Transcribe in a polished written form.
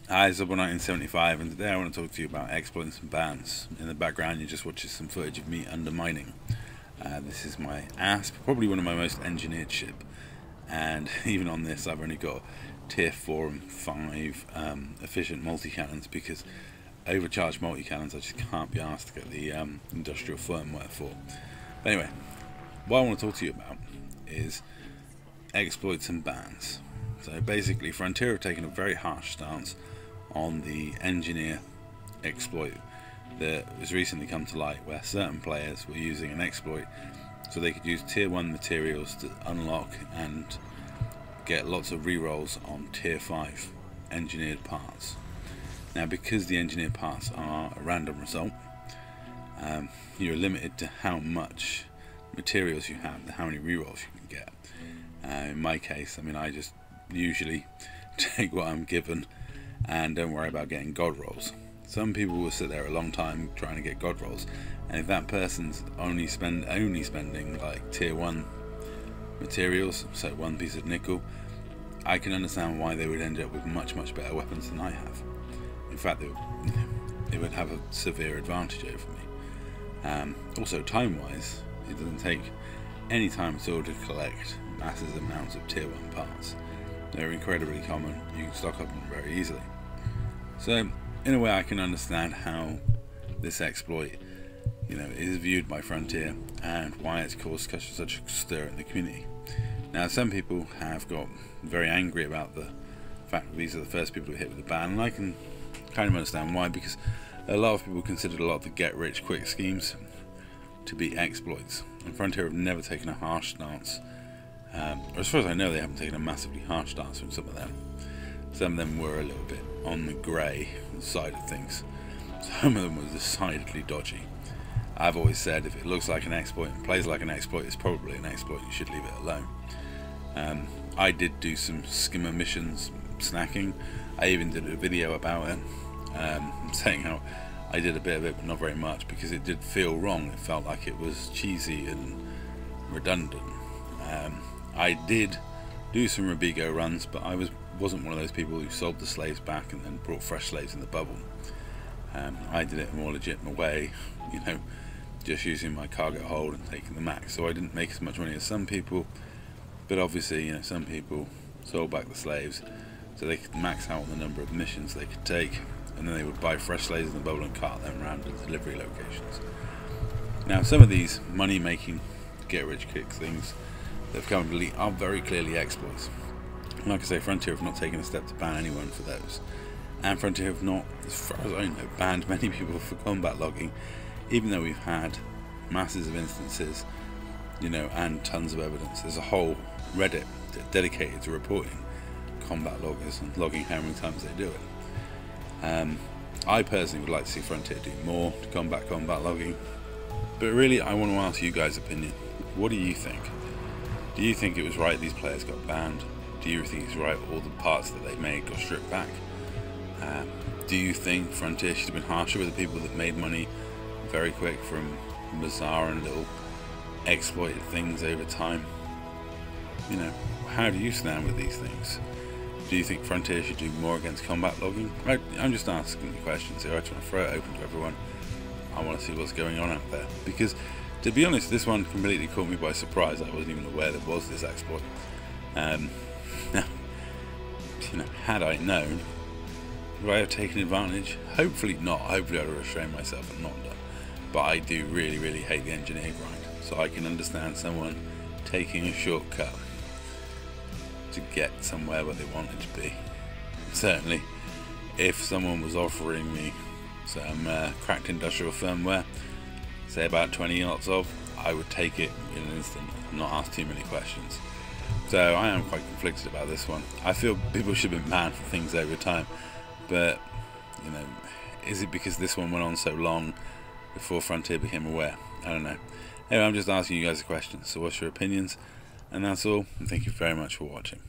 Hi, it's Double 1975, and today I want to talk to you about exploits and bans. In the background, you're just watching some footage of me undermining. This is my ASP, probably one of my most engineered ship, and even on this, I've only got tier 4 and 5 efficient multi-cannons because overcharged multi-cannons I just can't be asked to get the industrial firmware for. But anyway, what I want to talk to you about is exploits and bans. So basically, Frontier have taken a very harsh stance on the engineer exploit that has recently come to light, where certain players were using an exploit so they could use tier 1 materials to unlock and get lots of rerolls on tier 5 engineered parts. Now, because the engineered parts are a random result, you're limited to how much materials you have, how many rerolls you can get. In my case, I just usually take what I'm given and don't worry about getting god rolls. Some people will sit there a long time trying to get god rolls, and if that person's only spending like tier 1 materials, so 1 piece of nickel, I can understand why they would end up with much better weapons than I have. In fact, they would have a severe advantage over me. Also, time wise, it doesn't take any time at all to collect massive amounts of tier 1 parts. They're incredibly common, you can stock up them very easily. So in a way, I can understand how this exploit is viewed by Frontier and why it's caused such a stir in the community. Now, some people have got very angry about the fact that these are the first people to hit with the ban, and I can kind of understand why, because a lot of people considered a lot of the get-rich-quick schemes to be exploits, and Frontier have never taken a harsh stance. Or as far as I know, they haven't taken a massively harsh stance from some of them. Some of them were a little bit on the grey side of things. Some of them were decidedly dodgy. I've always said if it looks like an exploit and plays like an exploit, it's probably an exploit. You should leave it alone. I did do some skimmer missions snacking. I even did a video about it, saying how I did a bit of it, but not very much, because it did feel wrong. It felt like it was cheesy and redundant. I did do some Rubigo runs, but I wasn't one of those people who sold the slaves back and then brought fresh slaves in the bubble. I did it a more legitimate way, just using my cargo hold and taking the max. So I didn't make as much money as some people, but obviously, some people sold back the slaves so they could max out the number of missions they could take, and then they would buy fresh slaves in the bubble and cart them around to delivery locations. Now, some of these money-making, get-rich-quick things that have come to lead are very clearly exploits. Like I say, Frontier have not taken a step to ban anyone for those, and Frontier have not, as far as I know, banned many people for combat logging, even though we've had masses of instances, and tons of evidence. There's a whole Reddit dedicated to reporting combat loggers and logging how many times they do it. I personally would like to see Frontier do more to combat logging, but really I want to ask you guys' opinion. What do you think? Do you think it was right these players got banned? Do you think it's right all the parts that they made got stripped back? Do you think Frontier should have been harsher with the people that made money very quick from bizarre and little exploited things over time? How do you stand with these things? Do you think Frontier should do more against combat logging? I'm just asking the questions here. I just want to throw it open to everyone. I want to see what's going on out there, because to be honest, this one completely caught me by surprise. I wasn't even aware there was this exploit. Now, had I known, would I have taken advantage? Hopefully not. Hopefully I'd have restrained myself and not done. But I do really hate the engineer grind, so I can understand someone taking a shortcut to get somewhere where they wanted to be. Certainly, if someone was offering me some cracked industrial firmware, say about 20 lots of, I would take it in an instant and not ask too many questions. So I am quite conflicted about this one. I feel people should have been banned for things over time, but is it because this one went on so long before Frontier became aware? I don't know. Anyway, I'm just asking you guys a question, so what's your opinions? And that's all, and thank you very much for watching.